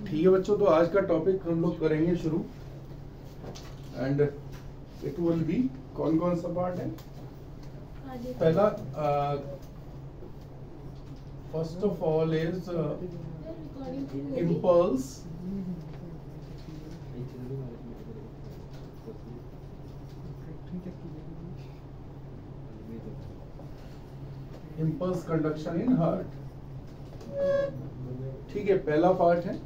ठीक है बच्चों, तो आज का टॉपिक हम लोग करेंगे शुरू एंड इट विल बी कौन कौन सा पार्ट है। पहला first of all is impulse, impulse conduction in heart. ठीक है, पहला पार्ट है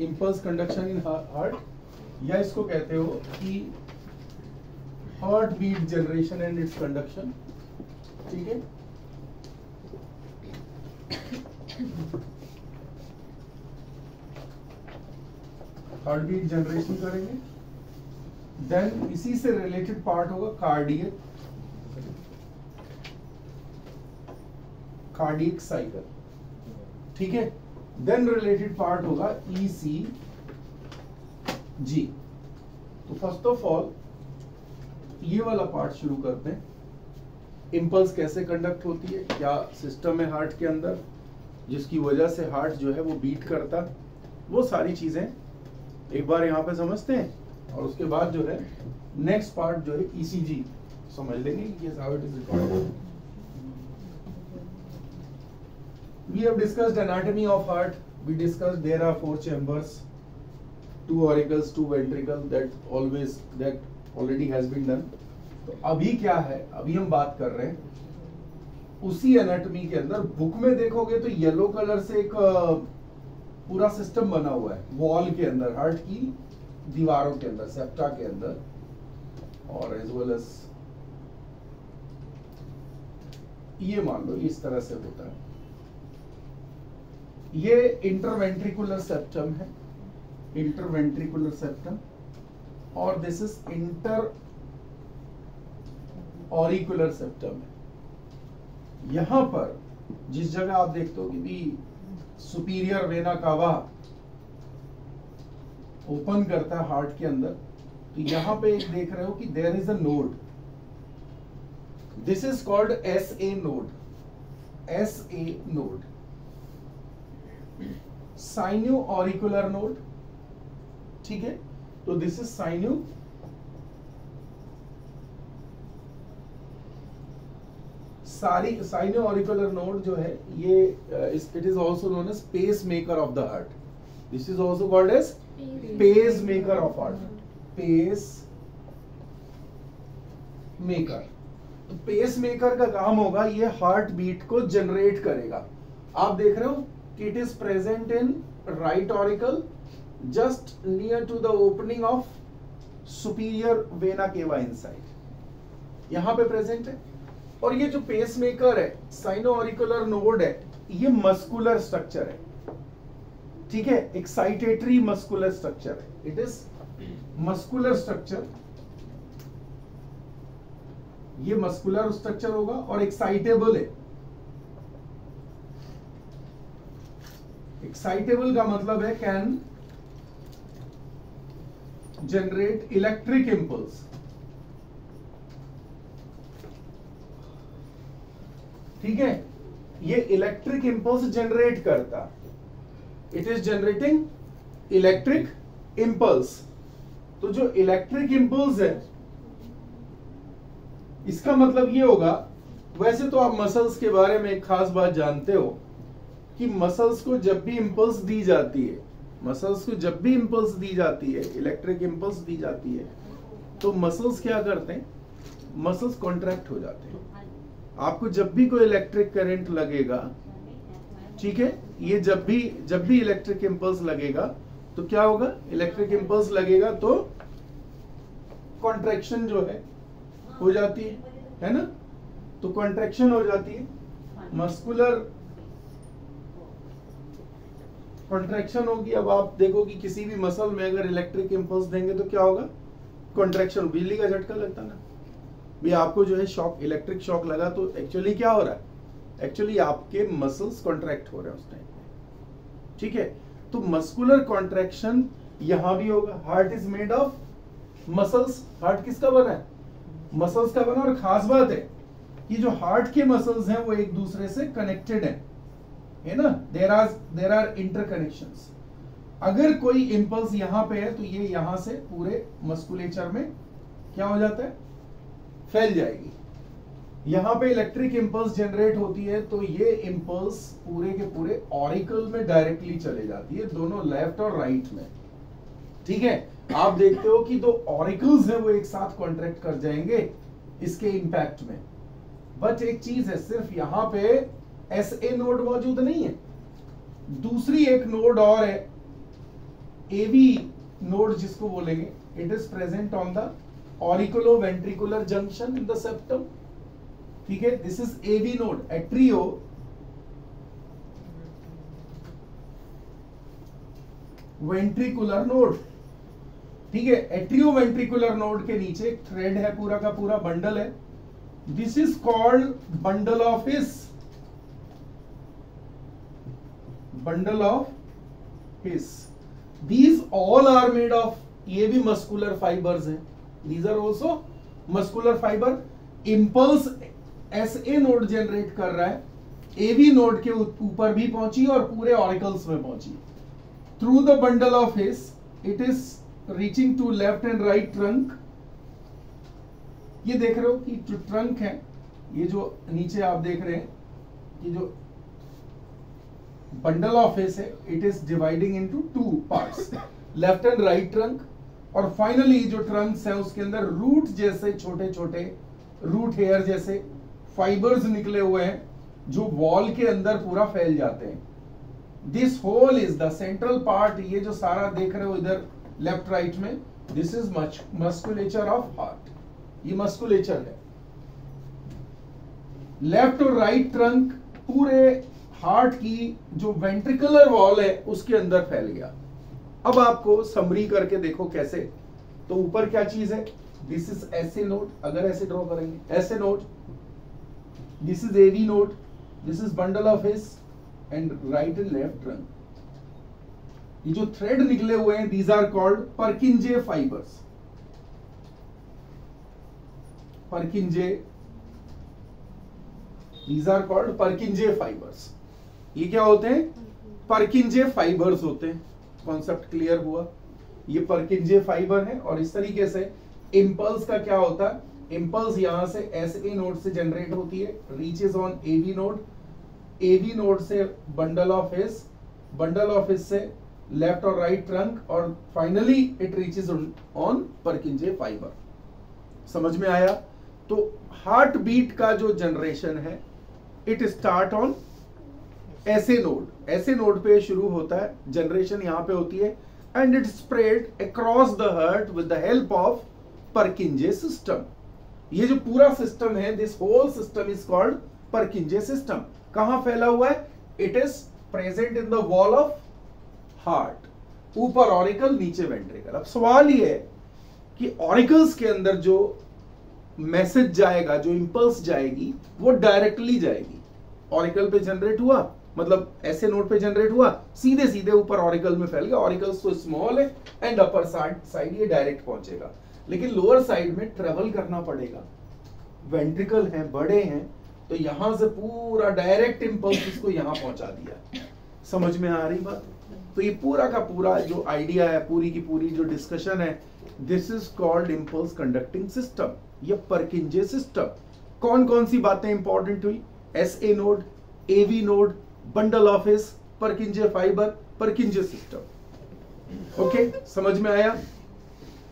इम्पल्स कंडक्शन इन हार्ट, या इसको कहते हो कि heart beat generation and its conduction. ठीक है, हार्ट बीट जनरेशन करेंगे, देन इसी से रिलेटेड पार्ट होगा कार्डियक साइकिल। ठीक है, देन रिलेटेड पार्ट होगा ECG। तो फर्स्ट ऑफ ऑल ये वाला पार्ट शुरू करते हैं। इम्पल्स कैसे कंडक्ट होती है, क्या सिस्टम है हार्ट के अंदर जिसकी वजह से हार्ट जो है वो बीट करता, वो सारी चीजें एक बार यहाँ पे समझते हैं, और उसके बाद जो है नेक्स्ट पार्ट जो है ECG समझ लेंगे कि how it is recorded. We have discussed anatomy of heart. We discussed there are 4 chambers, 2 auricles, 2 ventricles. That already has been done. तो अभी क्या है, अभी हम बात कर रहे हैं उसी एनाटॉमी के अंदर। बुक में देखोगे तो येलो कलर से एक पूरा सिस्टम बना हुआ है वॉल के अंदर, हार्ट की दीवारों के अंदर, सेप्टा के अंदर, और एज वेल एज ये मान लो इस तरह से होता है। ये इंटरवेंट्रिकुलर सेप्टम है, इंटरवेंट्रिकुलर सेप्टम, और this is inter auricular septum है। यहां पर जिस जगह आप देखते हो कि भी सुपीरियर वेना कावा ओपन करता है हार्ट के अंदर, तो यहां पे एक देख रहे हो कि there is a node, this is called SA node, SA node, sino auricular node. ठीक है, तो this is sino auricular node जो है ये it is also known as pacemaker of the heart. This is also called as pacemaker of heart, pacemaker. तो pacemaker का काम होगा ये हार्ट बीट को जनरेट करेगा। आप देख रहे हो कि it is present in right auricle just near to the opening of superior vena cava inside, यहां पे प्रेजेंट है। और ये जो पेसमेकर है, साइनो ऑरिकुलर नोड है, ये मस्कुलर स्ट्रक्चर है। ठीक है, एक्साइटेटरी मस्कुलर स्ट्रक्चर है, इट इज मस्कुलर स्ट्रक्चर। ये मस्कुलर स्ट्रक्चर होगा और एक्साइटेबल है। एक्साइटेबल का मतलब है कैन जनरेट इलेक्ट्रिक इंपल्स। ठीक है, ये इलेक्ट्रिक इंपल्स जनरेट करता, it is generating electric impulse. तो जो इलेक्ट्रिक इंपल्स है इसका मतलब ये होगा, वैसे तो आप मसल्स के बारे में एक खास बात जानते हो कि मसल्स को जब भी इंपल्स दी जाती है, मसल्स को जब भी इंपल्स दी जाती है, इलेक्ट्रिक इंपल्स दी जाती है, तो मसल्स क्या करते हैं, मसल्स कॉन्ट्रैक्ट हो जाते हैं। आपको जब भी कोई इलेक्ट्रिक करंट लगेगा, ठीक है, ये जब भी इलेक्ट्रिक इंपल्स लगेगा तो क्या होगा, इलेक्ट्रिक इंपल्स लगेगा तो कॉन्ट्रैक्शन जो है हो जाती है ना। तो कॉन्ट्रैक्शन हो जाती है, मस्कुलर कॉन्ट्रैक्शन होगी। अब आप देखो कि किसी भी मसल में अगर इलेक्ट्रिक इंपल्स देंगे तो क्या होगा, कॉन्ट्रैक्शन, बिजली का झटका लगता ना भी। आपको जो है शॉक, इलेक्ट्रिक शॉक लगा तो एक्चुअली क्या हो रहा है, एक्चुअली आपके मसल्स कॉन्ट्रैक्ट हो रहे हैं उस टाइम पे। ठीक है, तो मस्कुलर कॉन्ट्रैक्शन यहां भी होगा। Heart is made of muscles, heart किसका बना है, मसल्स का बना। और खास बात है कि जो हार्ट के मसल्स हैं वो एक दूसरे से कनेक्टेड है ना, देयर आर इंटरकनेक्शंस। अगर कोई इंपल्स यहां पे है तो ये यहां से पूरे मस्कुलेचर में क्या हो जाता है, फैल जाएगी। यहां पे इलेक्ट्रिक इंपल्स जनरेट होती है तो ये इंपल्स पूरे के पूरे ऑरिकल में डायरेक्टली चले जाती है, दोनों लेफ्ट और राइट में। ठीक है, आप देखते हो कि दो ऑरिकल्स हैं वो एक साथ कॉन्ट्रैक्ट कर जाएंगे इसके इंपैक्ट में। बट एक चीज है, सिर्फ यहां पे एसए नोड मौजूद नहीं है, दूसरी एक नोड और है, एवी नोड जिसको बोलेंगे। It is present on the auriculo ventricular junction in the septum. ठीक है, this is AV node, atrio ventricular node. ठीक है, एट्रियो वेंट्रिकुलर नोड के नीचे एक थ्रेड है, पूरा का पूरा बंडल है। This is called bundle of His, bundle of his. These all are made of, ये भी मस्कुलर फाइबर्स हैं, these are also muscular fibre. Impulse SA node generate कर रहा है, एवी नोड के ऊपर भी पहुंची और पूरे ऑरिकल्स में पहुंची। Through the bundle of His it is reaching to left and right trunk. ये देख रहे हो कि जो ट्रंक है, ये जो नीचे आप देख रहे हैं, ये जो बंडल ऑफ हिस है, it is dividing into two parts, left and right trunk. और फाइनली जो ट्रंक्स है उसके अंदर रूट जैसे छोटे छोटे रूट हेयर जैसे फाइबर्स निकले हुए हैं जो वॉल के अंदर पूरा फैल जाते हैं। This whole is the central part. ये जो सारा देख रहे हो इधर लेफ्ट राइट में, this is musculature of heart, ये मस्कुलेचर है। लेफ्ट और राइट ट्रंक पूरे हार्ट की जो वेंट्रिकुलर वॉल है उसके अंदर फैल गया। अब आपको समरी करके देखो कैसे। तो ऊपर क्या चीज है, दिस इज एसए नोड, अगर ऐसे ड्रॉ करेंगे SA node, this is AV node, this is bundle of His and right and left trunk. ये जो थ्रेड निकले हुए हैं, these are called Purkinje fibres. Purkinje, these are called Purkinje fibres. ये क्या होते हैं, पर्किंजे फाइबर्स होते हैं। कॉन्सेप्ट क्लियर हुआ, ये पर्किंजे फाइबर है। और इस तरीके से इंपल्स का क्या होता है, इंपल्स यहां से एसए नोड से जनरेट होती है, reaches on AV node, AV node से bundle of His, bundle of His से लेफ्ट और राइट ट्रंक, और finally it reaches on Purkinje fibre. समझ में आया? तो हार्ट बीट का जो जनरेशन है, it start on SA node. SA node पे शुरू होता है, जनरेशन यहां पे होती है, and it spread across the heart with the help of Purkinje system. ये जो पूरा सिस्टम है, this whole system is called Purkinje system. कहां फैला हुआ है, it is present in the wall of heart, ऊपर ऑरिकल नीचे वेंट्रिकल। अब सवाल ये है कि ऑरिकल्स के अंदर जो मैसेज जाएगा, जो इंपल्स जाएगी, वो डायरेक्टली जाएगी। ऑरिकल पे जनरेट हुआ, मतलब ऐसे नोड पे जनरेट हुआ, सीधे सीधे ऊपर ऑरिकल में फैल गया। ऑरिकल्स तो स्मॉल है एंड अपर साइड ये डायरेक्ट पहुंचेगा, लेकिन लोअर साइड में ट्रेवल करना पड़ेगा। वेंट्रिकल हैं, बड़े हैं, तो यहां से पूरा डायरेक्ट इंपल्स इसको यहां पहुंचा दिया। समझ में आ रही बात? तो ये पूरा का पूरा जो आइडिया है, पूरी की पूरी जो डिस्कशन है, this is called impulse conducting system, ये पर्किंजे सिस्टम। कौन कौन सी बातें इंपॉर्टेंट हुई, SA node, AV node, bundle of His, Purkinje fibre, Purkinje system. Okay, समझ में आया?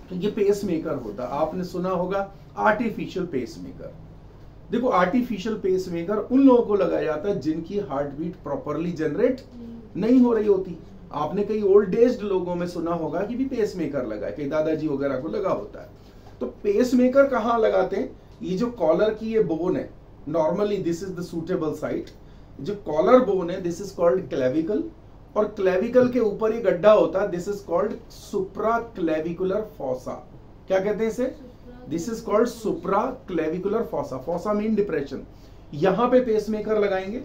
तो ये पेस मेकर होता, आपने सुना होगा आर्टिफिशियल पेस मेकर। देखो, आर्टिफिशियल पेस मेकर उन लोगों को लगाया जाता है जिनकी हार्ट बीट प्रॉपरली जनरेट नहीं हो रही होती। आपने कई ओल्ड एज्ड लोगों में सुना होगा कि भी पेस मेकर लगा है, कई दादाजी वगैरह को लगा होता है। तो पेस मेकर कहां लगाते हैं, ये जो कॉलर की ये बोन है, normally this is the suitable site. जो कॉलर बोन है, दिस इज कॉल्ड क्लेविकल, और क्लेविकल के ऊपर ये गड्ढा होता है, this is called supra clavicular fossa. क्या कहते हैं इसे, this is called supra clavicular fossa. Fossa mean depression. यहां पे पेसमेकर लगाएंगे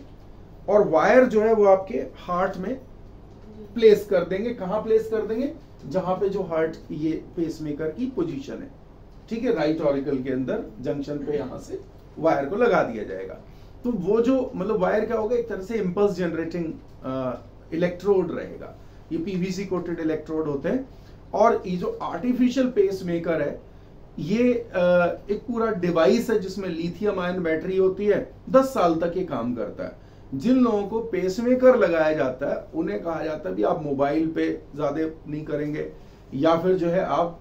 और वायर जो है वो आपके हार्ट में प्लेस कर देंगे। कहां प्लेस कर देंगे, जहां पे जो हार्ट ये पेसमेकर की पोजीशन है। ठीक है, राइट ऑरिकल के अंदर जंक्शन पे यहां से वायर को लगा दिया जाएगा। तो वो जो मतलब वायर क्या होगा, एक तरह से इंपल्स जनरेटिंग इलेक्ट्रोड रहेगा। ये पीवीसी कोटेड इलेक्ट्रोड होते हैं। और ये जो आर्टिफिशियल पेस मेकर है, ये एक पूरा डिवाइस है जिसमें लिथियम आयन बैटरी होती है, 10 साल तक ये काम करता है। जिन लोगों को पेसमेकर लगाया जाता है उन्हें कहा जाता है भी आप मोबाइल पे ज्यादा नहीं करेंगे, या फिर जो है आप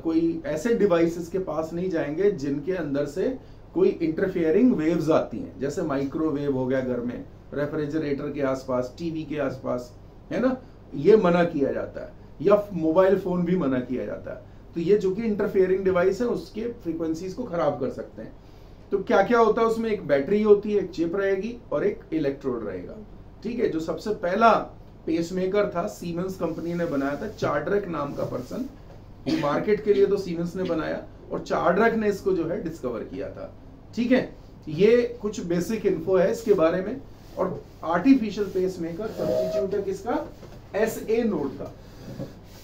कोई ऐसे डिवाइसेस के पास नहीं जाएंगे जिनके अंदर से कोई इंटरफियरिंग वेव्स आती हैं, जैसे माइक्रोवेव हो गया घर में, रेफ्रिजरेटर के आसपास, टीवी के आसपास, है ना, ये मना किया जाता है, या मोबाइल फोन भी मना किया जाता है। तो ये जो कि इंटरफियरिंग डिवाइस है उसके फ्रीक्वेंसीज को खराब कर सकते हैं। तो क्या क्या होता है उसमें, एक बैटरी होती है, एक चिप रहेगी और एक इलेक्ट्रोड रहेगा। ठीक है, जो सबसे पहला पेसमेकर था सीमेंस कंपनी ने बनाया था, चार्ड्रक नाम का पर्सन, मार्केट के लिए तो सीमेंस ने बनाया और चार्ड्रक ने इसको जो है डिस्कवर किया था। ठीक है, ये कुछ बेसिक इन्फो है इसके बारे में। और आर्टिफिशियल पेसमेकर सब्स्टिट्यूट है किसका, SA नोड का,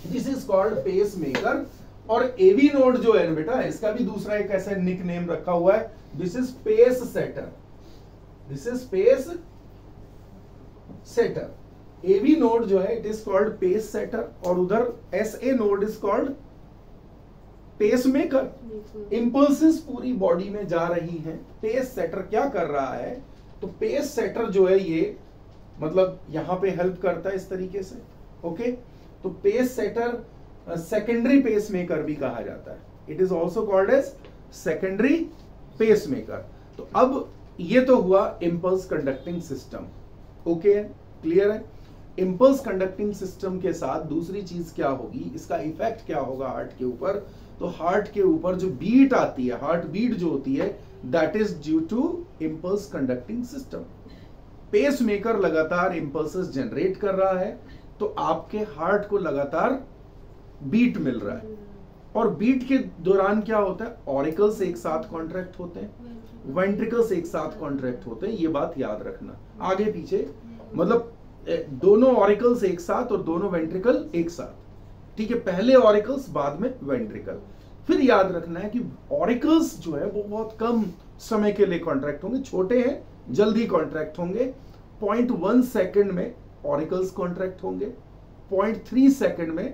दिस इज कॉल्ड पेसमेकर। और AV नोड जो है ना बेटा, इसका भी दूसरा एक ऐसा निक नेम रखा हुआ है, this is pacesetter, this is pacesetter. AV node जो है it is called pacesetter, और उधर SA node is called pacemaker. Impulses पूरी बॉडी में जा रही हैं, पेस सेटर क्या कर रहा है, तो पेस सेटर जो है ये मतलब यहां पे हेल्प करता है इस तरीके से। ओके, तो पेस सेटर सेकेंडरी पेसमेकर भी कहा जाता है, it is also called as secondary pacemaker. तो अब ये तो हुआ impulse conducting system. Okay, clear है। इंपल्स कंडक्टिंग सिस्टम के साथ दूसरी चीज क्या होगी, इसका इफेक्ट क्या होगा हार्ट के ऊपर, तो हार्ट के ऊपर जो बीट आती है, हार्ट बीट जो होती है, that is due to impulse conducting system. Pacemaker लगातार इंपल्सेस जनरेट कर रहा है, तो आपके हार्ट को लगातार बीट मिल रहा है। और बीट के दौरान क्या होता है, ऑरिकल्स एक साथ कॉन्ट्रैक्ट होते हैं, वेंट्रिकल्स एक साथ कॉन्ट्रैक्ट होते हैं, ये बात याद रखना। आगे पीछे मतलब दोनों ऑरिकल्स एक साथ और दोनों वेंट्रिकल एक साथ। ठीक है, पहले ऑरिकल्स बाद में वेंट्रिकल। फिर याद रखना है कि ऑरिकल्स जो है वो बहुत कम समय के लिए कॉन्ट्रैक्ट होंगे, छोटे हैं, जल्दी कॉन्ट्रैक्ट होंगे। 0.1 सेकेंड में ऑरिकल्स कॉन्ट्रैक्ट होंगे, 0.3 सेकेंड में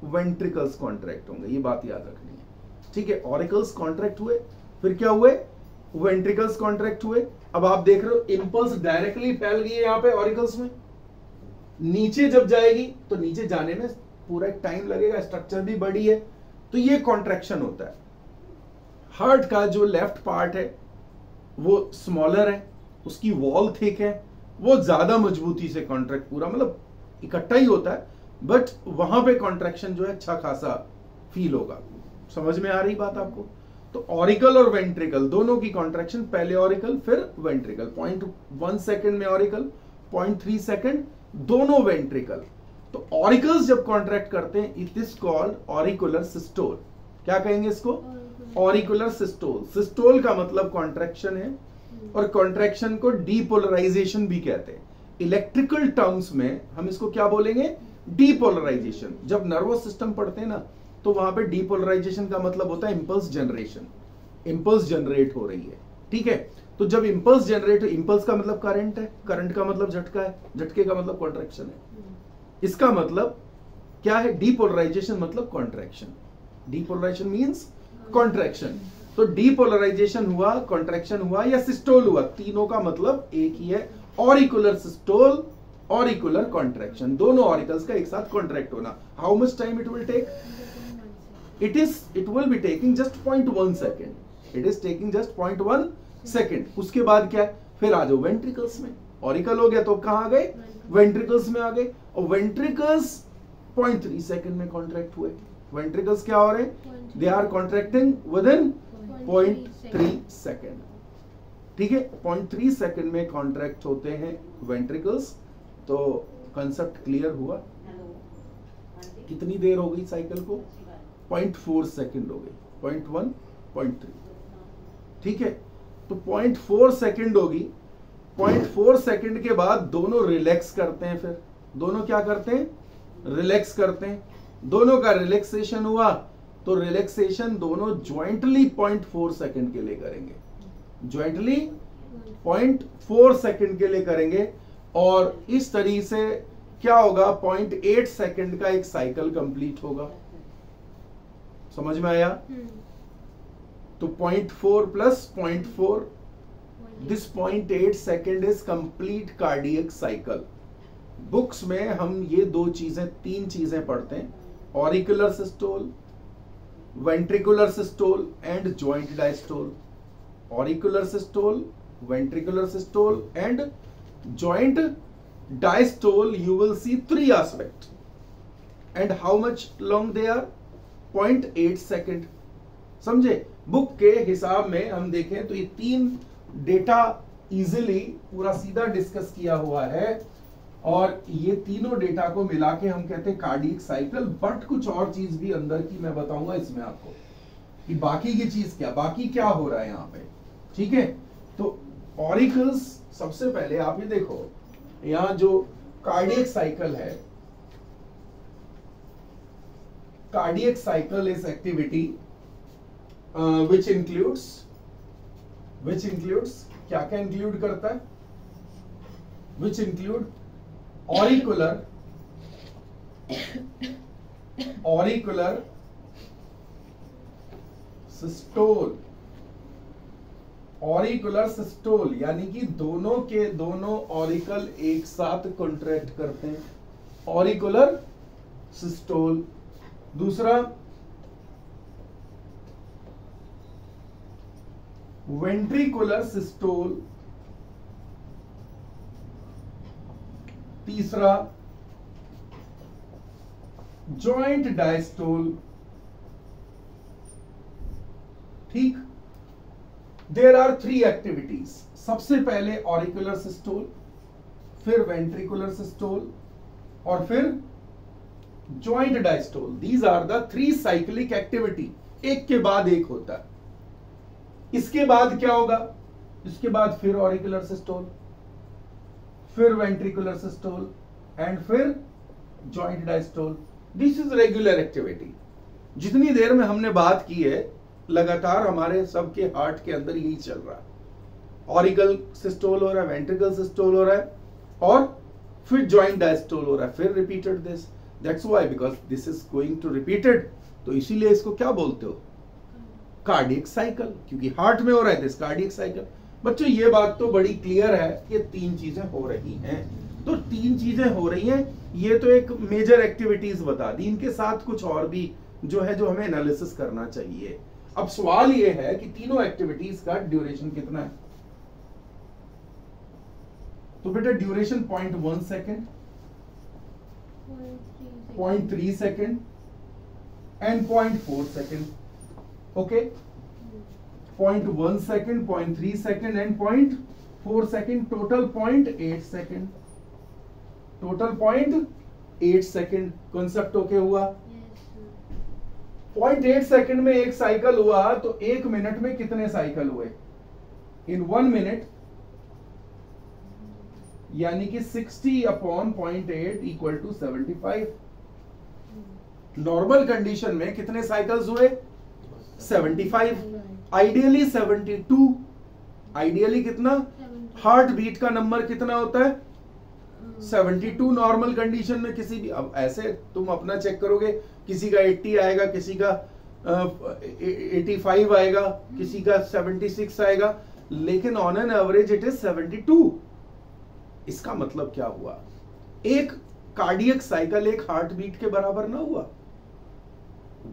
वेंट्रिकल्स कॉन्ट्रैक्ट होंगे, ये बात याद रखनी है। ठीक है, ऑरिकल्स कॉन्ट्रैक्ट हुए, फिर क्या हुए, वेंट्रिकल्स कॉन्ट्रैक्ट हुए। अब आप देख रहे हो इंपल्स डायरेक्टली फैल गई है यहाँ पे ऑरिकल्स में, नीचे जब जाएगी तो नीचे जाने में पूरा एक टाइम लगेगा, स्ट्रक्चर भी बड़ी है, तो ये कॉन्ट्रैक्शन होता है। हार्ट का जो लेफ्ट पार्ट है वो स्मॉलर है, उसकी वॉल थिक है, वो ज्यादा मजबूती से कॉन्ट्रैक्ट पूरा मतलब इकट्ठा ही होता है, बट वहां पे कॉन्ट्रैक्शन जो है अच्छा खासा फील होगा। समझ में आ रही बात आपको। तो ऑरिकल और वेंट्रिकल दोनों की कॉन्ट्रैक्शन, पहले ऑरिकल फिर वेंट्रिकल, 0.1 सेकेंड में ऑरिकल, 0.3 सेकेंड दोनों वेंट्रिकल। तो ऑरिकल्स जब कॉन्ट्रैक्ट करते हैं it is called auricular systole. क्या कहेंगे इसको, ऑरिकुलर सिस्टोल। सिस्टोल का मतलब कॉन्ट्रैक्शन है, और कॉन्ट्रैक्शन को डीपोलराइजेशन भी कहते हैं। इलेक्ट्रिकल टर्म्स में हम इसको क्या बोलेंगे, डीपोलराइजेशन। जब नर्वस सिस्टम पढ़ते हैं ना तो वहां पे डीपोलराइजेशन का मतलब होता है इंपल्स जनरेशन, इंपल्स जनरेट हो रही है। ठीक है, तो जब इंपल्स जनरेट, इंपल्स का मतलब करंट है, करंट का मतलब झटका है, झटके का मतलब कॉन्ट्रैक्शन है। इसका मतलब क्या है, डीपोलराइजेशन मतलब कॉन्ट्रैक्शन, डीपोलराइजेशन मींस कॉन्ट्रैक्शन। तो डीपोलराइजेशन हुआ, कॉन्ट्रैक्शन हुआ या सिस्टोल हुआ, तीनों का मतलब एक ही है, ऑरिकुलर सिस्टोल, ऑरिकुलर कॉन्ट्रैक्शन, दोनों ऑरिकल्स का एक साथ कॉन्ट्रैक्ट होना। How much time it will take, it will be taking just 0.1 second, it is taking just 0.1 second. उसके बाद क्या है, फिर आ जाओ वेंट्रिकल्स में, ऑरिकल हो गया तो कहां आ गए, वेंट्रिकल्स में आ गए, और वेंट्रिकल्स 0.3 सेकेंड में कॉन्ट्रैक्ट हुए। वेंट्रिकल्स क्या हो रहे हैं, they are contracting within 0.3 second. ठीक है, 0.3 सेकेंड में कॉन्ट्रैक्ट होते हैं वेंट्रिकल्स। तो कंसेप्ट क्लियर हुआ। कितनी देर हो गई साइकिल को, 0.4 सेकेंड हो गई, 0.1, 0.3। ठीक है, तो 0.4 सेकेंड होगी। 0.4 सेकेंड के बाद दोनों रिलैक्स करते हैं, फिर दोनों क्या करते हैं, रिलैक्स करते हैं। दोनों का रिलैक्सेशन हुआ तो रिलैक्सेशन दोनों ज्वाइंटली 0.4 सेकेंड के लिए करेंगे, ज्वाइंटली 0.4 सेकेंड के लिए करेंगे। और इस तरीके से क्या होगा, 0.8 सेकंड का एक साइकिल कंप्लीट होगा। समझ में आया? तो 0.4 plus 0.4, this 0.8 second is complete cardiac cycle. Books में हम ये तीन चीजें पढ़ते हैं, auricular systole, ventricular systole and joint diastole. Auricular systole, ventricular systole and joint diastole, you will see 3 aspects. And how much long they are? 0.8 second. समझे? Book के हिसाब में हम देखें तो ये 3 डेटा इजीली पूरा सीधा डिस्कस किया हुआ है, और ये तीनों डेटा को मिला के हम कहते हैं कार्डियक साइकिल। बट कुछ और चीज भी अंदर की मैं बताऊंगा इसमें आपको कि बाकी की चीज क्या, बाकी क्या हो रहा है यहाँ पे। ठीक है, तो ऑरिकल्स, सबसे पहले आप ये देखो, यहां जो कार्डियक साइकिल है, cardiac cycle is activity which includes क्या क्या इंक्लूड करता है, which include auricular systole. Auricular systole यानी कि दोनों के दोनों ऑरिकल एक साथ कॉन्ट्रैक्ट करते हैं, ऑरिकुलर सिस्टोल। दूसरा वेंट्रिकुलर सिस्टोल। तीसरा जॉइंट डायस्टोल। ठीक, देयर आर 3 एक्टिविटीज। सबसे पहले ऑरिकुलर सिस्टोल, फिर वेंट्रिकुलर सिस्टोल और फिर joint diastole. These are the 3 cyclic activity, एक के बाद एक होता है। इसके बाद क्या होगा, इसके बाद फिर ऑरिकुलर सिस्टोल, फिर वेंट्रिकुलर सिस्टोल एंड फिर joint diastole. This is regular activity. जितनी देर में हमने बात की है, लगातार हमारे सबके हार्ट के अंदर यही चल रहा है। ऑरिकल सिस्टोल हो रहा है, वेंट्रिकल सिस्टोल हो रहा है और फिर जॉइंट डायस्टोल हो रहा है, फिर repeated this. That's why, because this is going to repeated, तो इसीलिए इसको क्या बोलते हो, कार्डियक साइकिल, क्योंकि हार्ट में हो रहा है दिस कार्डियक साइकिल। बच्चों ये बात तो बड़ी क्लियर है कि 3 चीजें हो रही हैं। तो 3 चीजें हो रही हैं, ये तो एक मेजर एक्टिविटीज बता दी, इनके साथ कुछ और भी जो है जो हमें एनालिसिस करना चाहिए। अब सवाल ये है कि तीनों एक्टिविटीज का ड्यूरेशन कितना है। तो बेटा duration 0.1 second, 0.3 second and 0.4 second. Okay, 0.1 second, 0.3 second and 0.4 second, total 0.8 second. Total 0.8 second. Concept okay हुआ? 0.8 सेकेंड में एक साइकिल हुआ, तो 1 मिनट में कितने साइकिल हुए? इन 1 मिनट यानी कि 60 upon 0.8 equal to 75। Normal condition में कितने साइकिल्स हुए? 75। आइडियली 72। आइडियली कितना? हार्ट बीट का नंबर कितना होता है? 72 नॉर्मल कंडीशन में। किसी भी, अब ऐसे तुम अपना चेक करोगे, किसी का 80 आएगा, किसी का 85 आएगा, किसी का 76 आएगा, लेकिन on an average it is 72। इसका मतलब क्या हुआ? एक कार्डियक साइकिल एक हार्ट बीट के बराबर ना हुआ।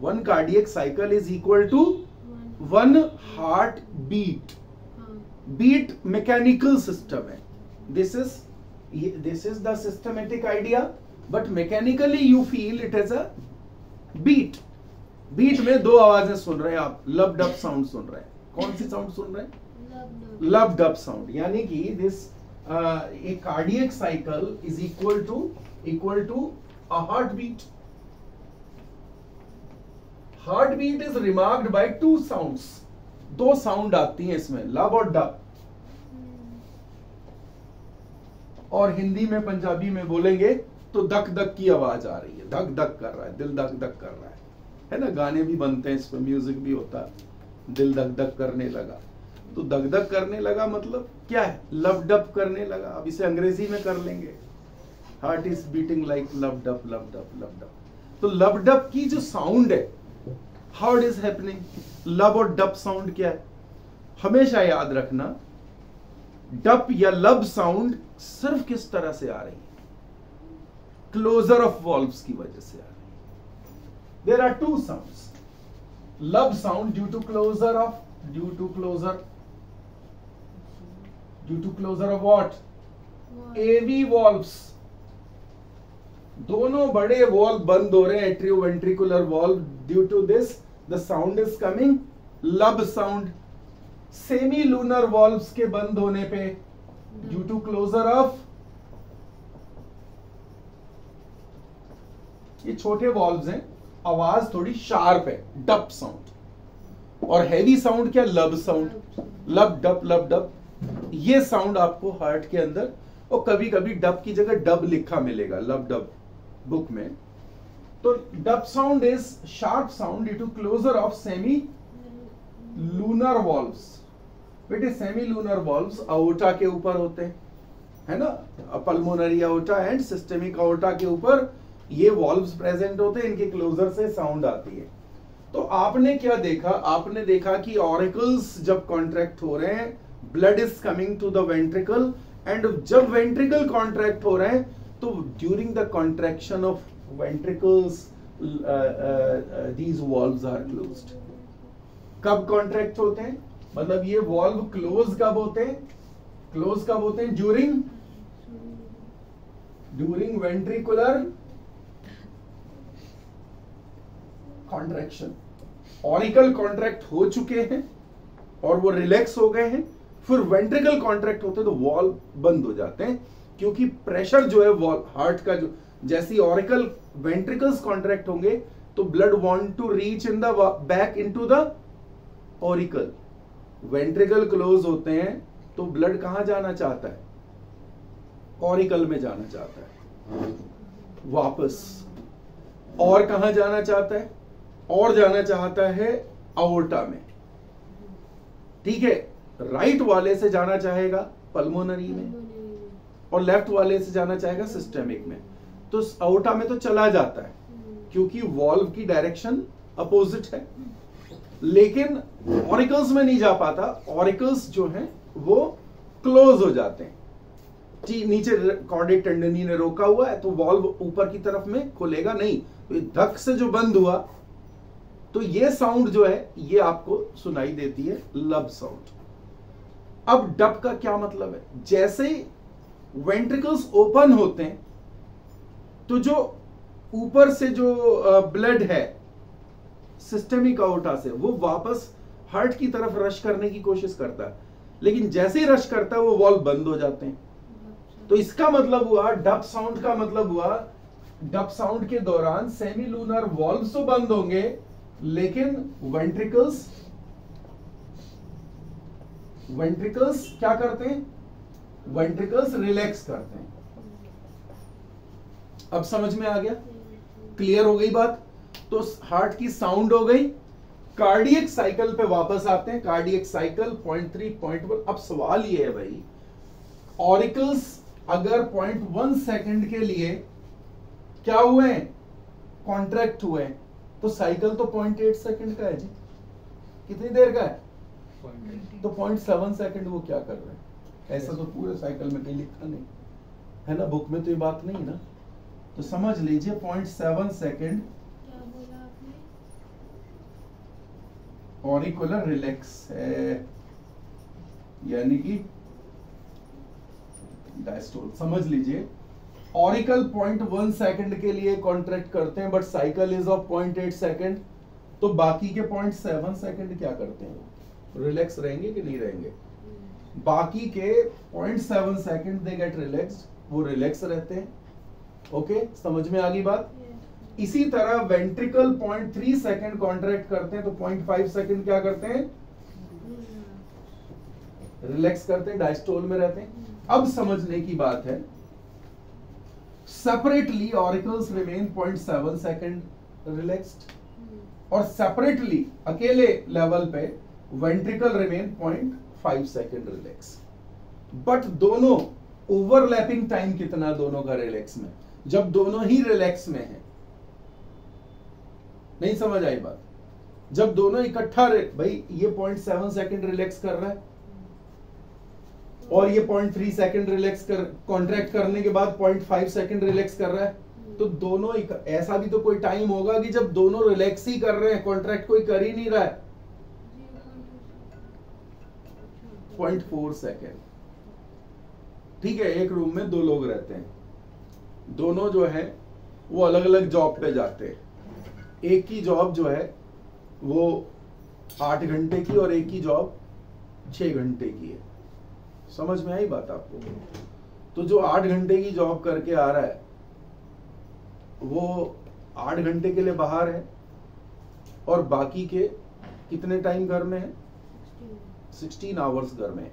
1 cardiac cycle is equal to 1 heart beat. Beat mechanical system है। This is the systematic idea, but mechanically you feel it is a beat. Beat में 2 आवाजें सुन रहे हैं आप, लब डब साउंड सुन रहे हैं। कौन सी साउंड सुन रहे हैं? लब डब साउंड। यानी कि this a cardiac cycle is equal to a heartbeat. Heartbeat is remarked by 2 sounds. 2 sound आती हैं इसमें, लब और डब। और हिंदी में पंजाबी में बोलेंगे तो दक दक की आवाज आ रही है, धक धक कर रहा है, दिल धक धक कर रहा है ना। गाने भी बनते हैं, इसमें म्यूजिक भी होता है, दिल धक धक करने लगा। तो दक दक करने लगा मतलब क्या है? लब डब करने लगा। अब इसे अंग्रेजी में कर लेंगे, हार्ट इज बीटिंग लाइक लब डब लब डब लब डब। तो लब डब की जो साउंड है, हाउ इट इज हैपनिंग, लब और डब साउंड क्या है, हमेशा याद रखना, डब या लब साउंड सिर्फ किस तरह से आ रही है, क्लोजर ऑफ वॉल्व्स की वजह से आ रही है। There are two sounds, lub sound due to closure of what, AV valves, दोनों बड़े वॉल्व बंद हो रहे हैं, atrioventricular valve, due to this the sound is coming lub sound. Semi lunar valves के बंद होने पे ड्यू टू क्लोजर ऑफ, ये छोटे वॉल्व्स हैं, आवाज थोड़ी शार्प है, डब साउंड, और हैवी साउंड क्या, लब साउंड, लब डब, ये साउंड आपको हार्ट के अंदर, और कभी कभी डब की जगह डब लिखा मिलेगा, लब डब बुक में। तो dub sound is sharp sound due to closure of semi lunar valves. बेटे सेमी लूनर वॉल्व्स अओर्टा के ऊपर होते हैं, है ना, pulmonary aorta and systemic aorta के ऊपर ये वॉल्व्स प्रेजेंट होते हैं, इनके क्लोजर से साउंड आती है। तो आपने क्या देखा, आपने देखा कि ऑरिकल्स जब कॉन्ट्रैक्ट हो रहे हैं, blood is coming to the ventricle, and जब वेंट्रिकल कॉन्ट्रैक्ट हो रहे हैं तो during the contraction of ventricles these valves are closed. कब कॉन्ट्रैक्ट होते हैं, मतलब ये वॉल्व क्लोज कब होते हैं, during ventricular contraction. Auricle contract हो चुके हैं और वो रिलैक्स हो गए हैं, फिर वेंट्रिकल कॉन्ट्रैक्ट होते हैं तो वॉल्व बंद हो जाते हैं, क्योंकि प्रेशर जो है वॉल्व हार्ट का, जो जैसी ऑरिकल वेंट्रिकल्स कॉन्ट्रैक्ट होंगे तो blood want to reach in the back into the auricle. Ventricle close होते हैं तो ब्लड कहां जाना चाहता है, ऑरिकल में जाना चाहता है वापस, और कहां जाना चाहता है, और जाना चाहता है अओर्टा में, ठीक है। राइट वाले से जाना चाहेगा पल्मोनरी में, और लेफ्ट वाले से जाना चाहेगा सिस्टेमिक में। तो अओर्टा में तो चला जाता है क्योंकि वॉल्व की डायरेक्शन अपोजिट है, लेकिन ऑरिकल्स में नहीं जा पाता, ऑरिकल्स जो हैं वो क्लोज हो जाते हैं, नीचे कॉर्डेट टेंडनी ने रोका हुआ है तो वॉल्व ऊपर की तरफ में खुलेगा नहीं, तो धक से जो बंद हुआ, तो ये साउंड जो है ये आपको सुनाई देती है लब साउंड। अब डब का क्या मतलब है, जैसे वेंट्रिकल्स ओपन होते हैं तो जो ऊपर से जो ब्लड है सिस्टेमिक अओर्टा से वो वापस हार्ट की तरफ रश करने की कोशिश करता है, लेकिन जैसे ही रश करता है वो वॉल्व बंद हो जाते हैं। तो इसका मतलब हुआ, डब साउंड का मतलब हुआ, डब साउंड के दौरान सेमी लूनर वॉल्व्स तो बंद होंगे, लेकिन वेंट्रिकल्स क्या करते हैं, वेंट्रिकल्स रिलैक्स करते हैं। अब समझ में आ गया, क्लियर हो गई बात। तो हार्ट की साउंड हो गई, कार्डियक साइकिल पे वापस आते हैं, कार्डियक साइकिल 0.3 0.1। अब सवाल ये है भाई, ऑरिकल्स अगर 0.1 सेकंड के लिए क्या हुए हैं, कॉन्ट्रैक्ट हुए हैं, तो साइकिल तो 0.8 सेकंड का है जी, कितनी देर का है, तो 0.7 सेकंड वो क्या कर रहे हैं, ऐसा तो पूरे साइकिल में कहीं लिखा नहीं है ना, बुक में तो ये बात नहीं ना, तो समझ लीजिए 0.7 सेकंड ऑरिकुलर रिलैक्स है, यानी कि डायस्टोल। समझ लीजिए ऑरिकल 0.1 सेकंड के लिए कॉन्ट्रैक्ट करते हैं, but cycle is of 0.8 second, तो बाकी के 0.7 सेकंड क्या करते हैं, रिलैक्स रहेंगे कि नहीं रहेंगे, बाकी के 0.7 सेकंड दे गेट रिलैक्स्ड, वो रिलैक्स रहते हैं। ओके, समझ में आ गई बात। इसी तरह वेंट्रिकल 0.3 सेकंड कॉन्ट्रैक्ट करते हैं, तो 0.5 सेकंड क्या करते हैं, रिलैक्स करते हैं, डायस्टोल में रहते हैं। अब समझने की बात है, separately auricles remain 0.7 second relaxed, और सेपरेटली अकेले लेवल पे ventricle remain 0.5 second relax, but दोनों ओवरलैपिंग टाइम कितना दोनों का रिलैक्स में, जब दोनों ही रिलैक्स में है। नहीं समझ आई बात? जब दोनों इकट्ठा भाई ये 0.7 सेकंड रिलैक्स कर रहा है और ये 0.3 सेकंड रिलैक्स कर, कॉन्ट्रैक्ट करने के बाद 0.5 सेकंड रिलैक्स कर रहा है, तो दोनों ऐसा भी तो कोई टाइम होगा कि जब दोनों रिलैक्स ही कर रहे हैं, कॉन्ट्रैक्ट कोई कर ही नहीं रहा है। 0.4 सेकेंड। ठीक है, एक रूम में 2 लोग रहते हैं, दोनों जो है वो अलग अलग जॉब पे जाते हैं। एक की जॉब जो है वो 8 घंटे की और एक की जॉब 6 घंटे की है। समझ में आई बात आपको? तो जो 8 घंटे की जॉब करके आ रहा है वो 8 घंटे के लिए बाहर है और बाकी के कितने टाइम घर में है? 16 आवर्स घर में है।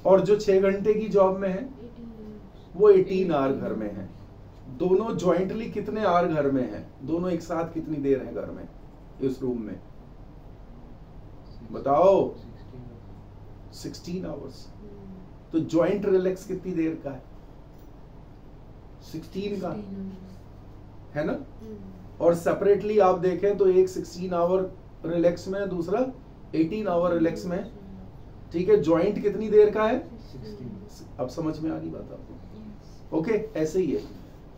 और जो 6 घंटे की जॉब में है वो 18 आवर घर में है। दोनों ज्वाइंटली कितने आवर घर में है? दोनों एक साथ कितनी देर है घर में, इस रूम में? बताओ। 16 आवर्स। तो ज्वाइंट रिलैक्स कितनी देर का है? 16 का है ना। और सेपरेटली आप देखें तो एक 16 आवर रिलैक्स में है, दूसरा 18 आवर रिलैक्स में है। ठीक है, ज्वाइंट कितनी देर का है? 16। अब समझ में आ गई बात आपको? ओके, ऐसे ही है।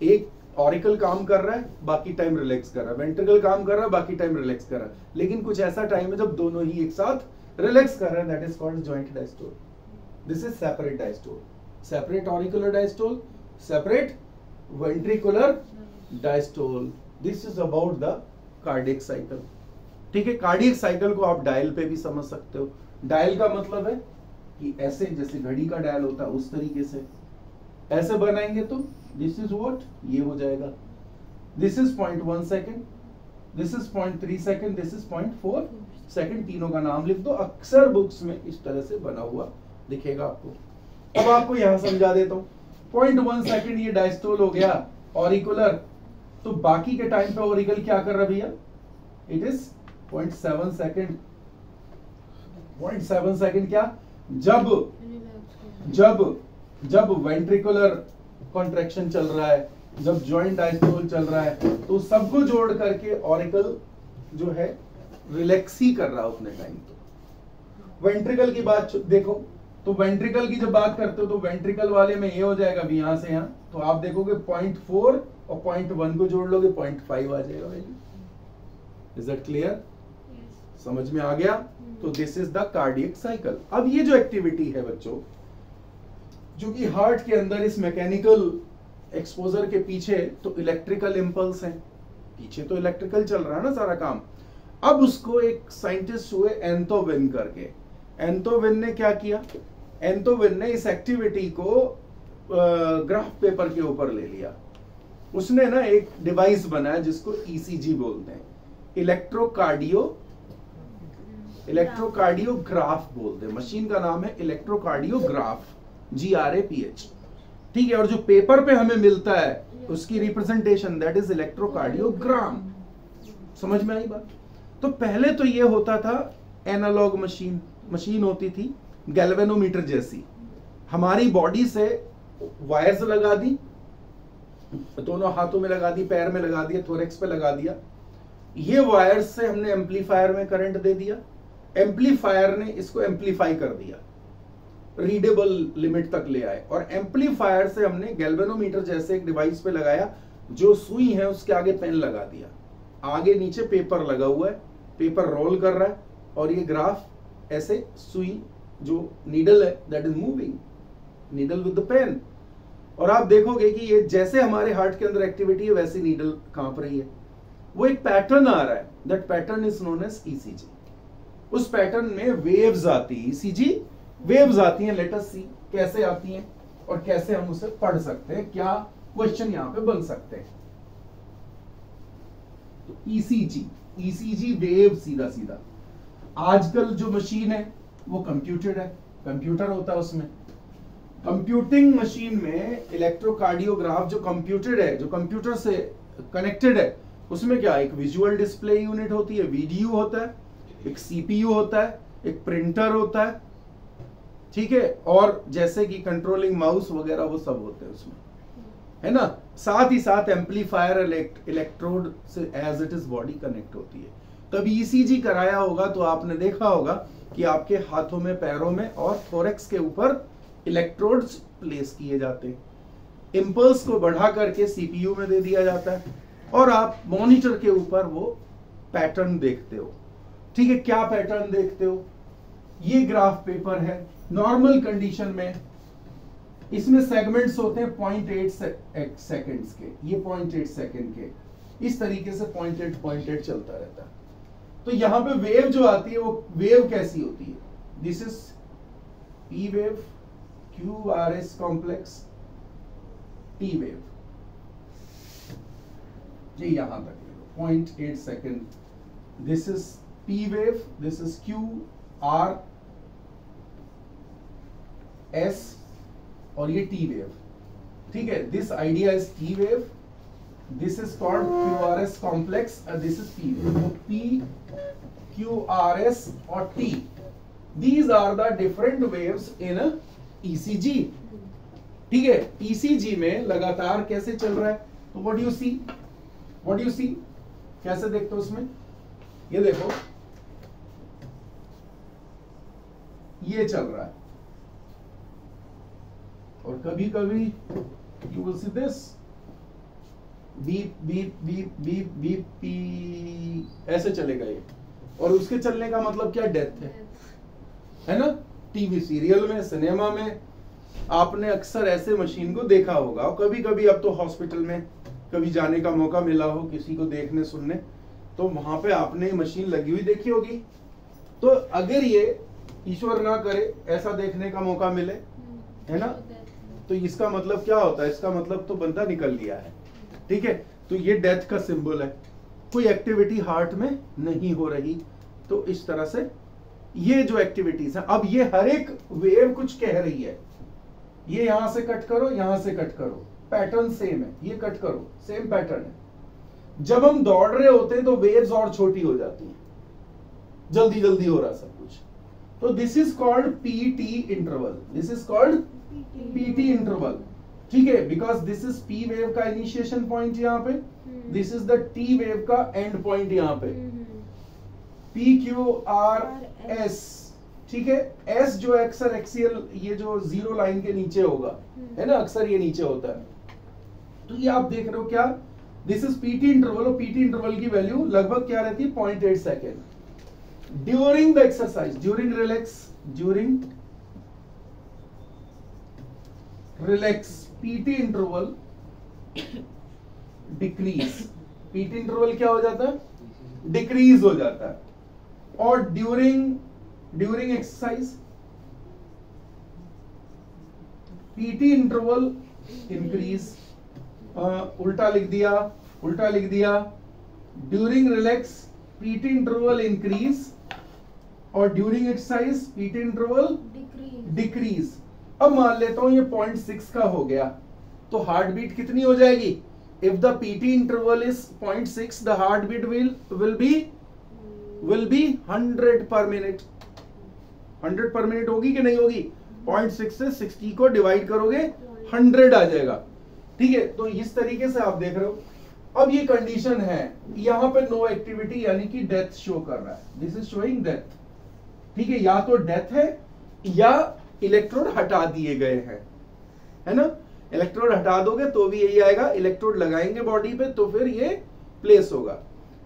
एक ऑरिकल काम कर रहा है, बाकी टाइम रिलैक्स कर रहा है, वेंट्रिकल काम कर रहा है, बाकी टाइम रिलैक्स कर रहा है। लेकिन कुछ ऐसा टाइम है जब दोनों ही एक साथ रिलैक्स कर रहे हैं, that is called joint diastole. This is separate diastole, separate auricular diastole, separate ventricular diastole. This is about the cardiac cycle. ठीक है, कार्डियक साइकिल को आप डायल पे भी समझ सकते हो। डायल का मतलब है कि ऐसे जैसे घड़ी का डायल होता है उस तरीके से ऐसे बनाएंगे तो दिस इज व्हाट, ये हो जाएगा। This is 0.1 second, this is 0.3 second, this is 0.4 second. तीनों का नाम लिख दो। अक्सर बुक्स में इस तरह से बना हुआ दिखेगा आपको। अब आपको यहां समझा देता हूं। 0.1 सेकेंड ये डायस्टोल हो गया ऑरिकुलर। तो बाकी के टाइम पे ऑरिकल क्या कर रहा भैया? It is 0.7 second. 0.7 सेकेंड क्या? जब वेंट्रिकुलर कॉन्ट्रैक्शन चल रहा है, जब जॉइंट डायस्टोल चल रहा है, तो सबको जोड़ करके ऑरिकल जो है रिलैक्स ही कर रहा है उतने टाइम। तो वेंट्रिकल की बात देखो, तो वेंट्रिकल की जब बात करते हो तो वेंट्रिकल वाले में ये हो जाएगा अभी यहां से यहां, तो आप देखोगे 0.4 और 0.1 को जोड़ लोगे 0.5 आ जाएगा वैल्यू। Is that clear? समझ में आ गया? तो this is the cardiac cycle. अब ये जो एक्टिविटी है बच्चों, जो कि हार्ट के अंदर इस मैकेनिकल एक्सपोजर के पीछे तो इलेक्ट्रिकल इंपल्स है, पीछे तो इलेक्ट्रिकल चल रहा है ना सारा काम। अब उसको एक साइंटिस्ट हुए एंथोविन करके। एंथोविन ने क्या किया? एंथोविन ने इस एक्टिविटी को ग्राफ पेपर के ऊपर ले लिया। उसने ना एक डिवाइस बनाया जिसको ईसीजी बोलते हैं, इलेक्ट्रोकार्डियोग्राफ बोलते हैं। मशीन का नाम है इलेक्ट्रोकार्डियोग्राफ, GRAPH। ठीक है, और जो पेपर पे हमें मिलता है उसकी रिप्रेजेंटेशन दैट इज इलेक्ट्रोकार्डियोग्राम। समझ में आई बात? तो पहले तो ये होता था एनालॉग मशीन होती थी गैल्वेनोमीटर जैसी। हमारी बॉडी से वायर्स लगा दी, दोनों हाथों में लगा दी, पैर में लगा दिया, थोरेक्स पे लगा दिया। ये वायर्स से हमने एम्पलीफायर में करंट दे दिया, एम्पलीफायर ने इसको एम्पलीफाई कर दिया, रीडेबल लिमिट तक ले आए। और एम्पलीफायर से हमने गैल्वेनोमीटर जैसे एक डिवाइस पे लगाया, जो सुई है उसके आगे पेन लगा दिया, आगे नीचे पेपर लगा हुआ है, पेपर रोल कर रहा है और ये ग्राफ ऐसे सुई जो नीडल है that is moving, needle with the pen. और आप देखोगे कि ये जैसे हमारे हार्ट के अंदर एक्टिविटी है वैसी नीडल कांप रही है। वो एक पैटर्न आ रहा है, that pattern is known as ECG. उस पैटर्न में वेव्स आती है, ईसीजी वेव्स आती हैं। लेट अस सी कैसे आती हैं और कैसे हम उसे पढ़ सकते हैं, क्या क्वेश्चन यहां पे बन सकते हैं। तो ईसीजी वेव सीधा सीधा। आजकल जो मशीन है वो कंप्यूटर होता है उसमें। कंप्यूटिंग मशीन में इलेक्ट्रोकार्डियोग्राफ जो कंप्यूटेड है, जो कंप्यूटर से कनेक्टेड है, उसमें क्या, एक विजुअल डिस्प्ले यूनिट होती है, वीडीयू होता है, एक सीपीयू होता है, एक प्रिंटर होता है, ठीक है, और जैसे कि कंट्रोलिंग माउस वगैरह वो सब होते हैं उसमें, है ना। साथ ही साथ एम्पलीफायर इलेक्ट्रोड से as it is body connect होती है। कभी ईसीजी कराया होगा तो आपने देखा होगा कि आपके हाथों में, पैरों में और थोरेक्स के ऊपर इलेक्ट्रोड्स प्लेस किए जाते हैं। इंपल्स को बढ़ा करके सीपीयू में दे दिया जाता है और आप मॉनिटर के ऊपर वो पैटर्न देखते हो। ठीक है, क्या पैटर्न देखते हो? ये ग्राफ पेपर है। नॉर्मल कंडीशन में इसमें सेगमेंट्स होते हैं 0.8 सेकंड्स के, ये 0.8 सेकंड के, इस तरीके से 0.8 चलता रहता है। तो यहां पे वेव जो आती है वो वेव कैसी होती है? This is P wave, Q R S complex, T wave. ये यहां तक 0.8 second, this is P wave, this is Q R S और ये टी वेव। ठीक है, this idea is T wave, this is called QRS complex, this is P wave. तो P, QRS और T, these are the different waves in ECG। ठीक है, ECG में लगातार कैसे चल रहा है? तो what do you see? What do you see? कैसे देखते हो उसमें? ये देखो, ये चल रहा है और कभी कभी you will see this beep beep beep beep beep P, ऐसे चलेगा ये। और उसके चलने का मतलब क्या? डेथ है ना। टीवी सीरियल में, सिनेमा में आपने अक्सर ऐसे मशीन को देखा होगा। और कभी कभी अब तो हॉस्पिटल में कभी जाने का मौका मिला हो किसी को देखने सुनने, तो वहां पे आपने मशीन लगी हुई देखी होगी। तो अगर ये ईश्वर ना करे ऐसा देखने का मौका मिले, है ना, तो इसका मतलब क्या होता है? इसका मतलब तो बंदा निकल लिया है। ठीक है, तो ये डेथ का सिंबल है। कोई एक्टिविटी हार्ट में नहीं हो रही। तो इस तरह से ये जो एक्टिविटीज है, अब ये हर एक वेव कुछ कह रही है। ये यहां से कट करो, यहां से कट करो, पैटर्न सेम है। ये कट करो, सेम पैटर्न है। जब हम दौड़ रहे होते हैं तो वेव्स और छोटी हो जाती हैं, जल्दी जल्दी हो रहा सब कुछ। तो this is called PT interval, this is called PT interval. ठीक है, because this is P wave का इनिशिएशन पॉइंट यहाँ पे, this is the T wave का एंड पॉइंट यहाँ पे, पी क्यू आर एस। ठीक है, एस जो अक्सर एक्सियल, ये जो जीरो लाइन के नीचे होगा, है ना, अक्सर ये नीचे होता है। तो ये आप देख रहे to हो क्या? दिस इज पीटी इंटरवल और पीटी इंटरवल की वैल्यू लगभग क्या रहती है? 0.8 second. During the exercise, during relax, PT interval decrease. PT interval क्या हो जाता है? डिक्रीज हो जाता है। और during exercise PT interval increase. उल्टा लिख दिया। During relax PT interval increase और during exercise PT interval decrease. अब मान लेता हूं ये 0.6 का हो गया, तो हार्ट बीट कितनी हो जाएगी? If the PT interval is 0.6, the heart beat will be 100 per minute. 100 per minute होगी कि नहीं होगी? 0.6 से 60 को डिवाइड करोगे 100 आ जाएगा। ठीक है, तो इस तरीके से आप देख रहे हो। अब ये कंडीशन है, यहां पे नो एक्टिविटी यानी कि डेथ शो कर रहा है। This is showing death. ठीक है, या तो डेथ है या इलेक्ट्रोड हटा दिए गए हैं, है ना। इलेक्ट्रोड हटा दोगे तो भी यही आएगा, इलेक्ट्रोड लगाएंगे बॉडी पे तो फिर ये प्लेस होगा।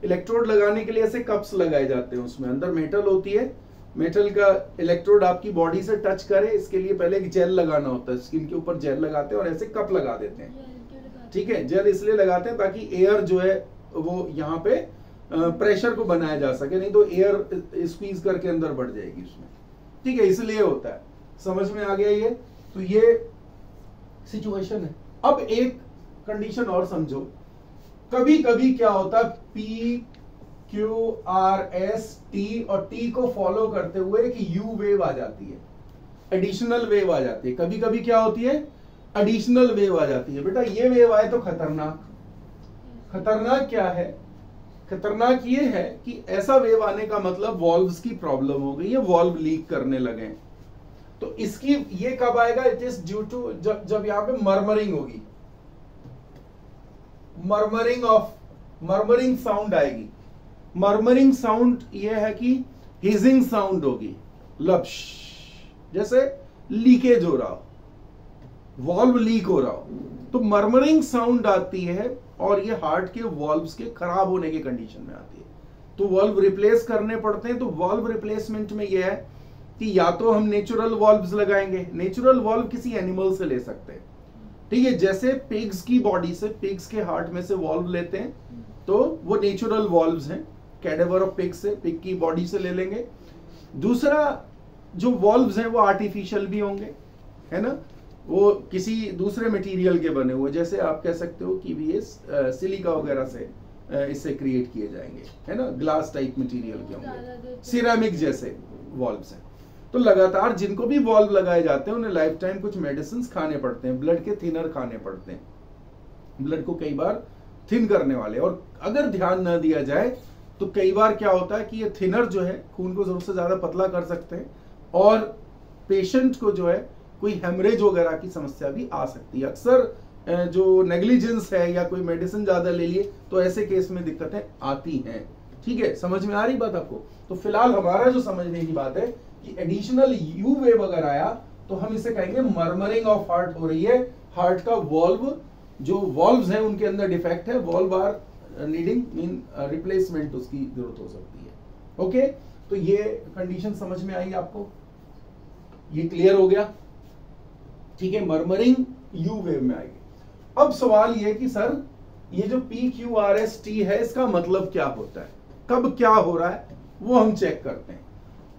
इलेक्ट्रोड लगाने के लिए ऐसे कप्स लगाए जाते हैं, उसमें अंदर मेटल होती है, मेटल का इलेक्ट्रोड आपकी बॉडी से टच करे इसके लिए पहले एक जेल लगाना होता है, स्किन के ऊपर जेल लगाते हैं और ऐसे कप लगा देते हैं। ठीक है, जेल इसलिए लगाते हैं ताकि एयर जो है वो यहाँ पे प्रेशर को बनाया जा सके, नहीं तो एयर स्क्वीज करके अंदर बढ़ जाएगी उसमें। ठीक है, इसलिए होता है। समझ में आ गया ये? तो ये सिचुएशन है। अब एक कंडीशन और समझो, कभी कभी क्या होता है, P Q R S T और टी को फॉलो करते हुए एक यू वेव आ जाती है, एडिशनल वेव आ जाती है। कभी कभी क्या होती है? एडिशनल वेव आ जाती है। बेटा ये वेव आए तो खतरनाक। खतरनाक क्या है? खतरनाक ये है कि ऐसा वेव आने का मतलब वॉल्व्स की प्रॉब्लम हो गई है, वॉल्व लीक करने लगे। तो इसकी ये कब आएगा? इट इज ड्यू टू जब यहां पे मर्मरिंग होगी, मर्मरिंग साउंड आएगी। मर्मरिंग साउंड ये है कि हिजिंग साउंड होगी, लप्श, जैसे लीकेज हो रहा हो, वॉल्व लीक हो रहा हो, तो मर्मरिंग साउंड आती है और ये हार्ट के वॉल्व्स के खराब होने की कंडीशन में आती है। तो वॉल्व रिप्लेस करने पड़ते हैं। तो वॉल्व रिप्लेसमेंट में ये है कि या तो हम नेचुरल वॉल्व्स लगाएंगे, नेचुरल वॉल्व किसी एनिमल से ले सकते हैं, ठीक है, जैसे पिग्स की बॉडी से, पिग्स के हार्ट में से वॉल्व लेते हैं, तो वो नेचुरल वॉल्व्स हैं, कैडेवर ऑफ पिग से, पिग की बॉडी से ले लेंगे। दूसरा जो वॉल्व्स हैं वो आर्टिफिशियल भी होंगे, है ना, वो किसी दूसरे मटेरियल के बने हुए, जैसे आप कह सकते हो कि ये सिलिका वगैरह से इससे क्रिएट किए जाएंगे, है ना, ग्लास टाइप मटेरियल के होंगे, सिरेमिक जैसे वॉल्व्स हैं। तो लगातार जिनको भी वॉल्व लगाए जाते हैं उन्हें लाइफ टाइम कुछ मेडिसिन खाने पड़ते हैं, ब्लड के थिनर खाने पड़ते हैं, ब्लड को कई बार थिन करने वाले। और अगर ध्यान न दिया जाए तो कई बार क्या होता है कि ये थिनर जो है खून को जरूरत से ज्यादा पतला कर सकते हैं और पेशेंट को जो है कोई हेमरेज वगैरह की समस्या भी आ सकती है। अक्सर जो नेग्लिजेंस है या कोई मेडिसिन ज्यादा ले लिए तो ऐसे केस में दिक्कतें आती हैं। ठीक है, समझ में आ रही बात आपको? तो फिलहाल हमारा जो समझने की बात है कि एडिशनल यू वेव अगर आया तो हम इसे कहेंगे मर्मरिंग ऑफ हार्ट हो रही है, हार्ट का वॉल्व, जो वॉल्व्स हैं उनके अंदर डिफेक्ट है, valve are needing mean replacement, उसकी जरूरत हो सकती है। ओके, तो ये कंडीशन समझ में आई आपको? ये क्लियर हो गया? ठीक है, मर्मरिंग यू वेव में आएगी। अब सवाल ये कि सर ये जो PQRST है इसका मतलब क्या होता है, कब क्या हो रहा है वो हम चेक करते हैं।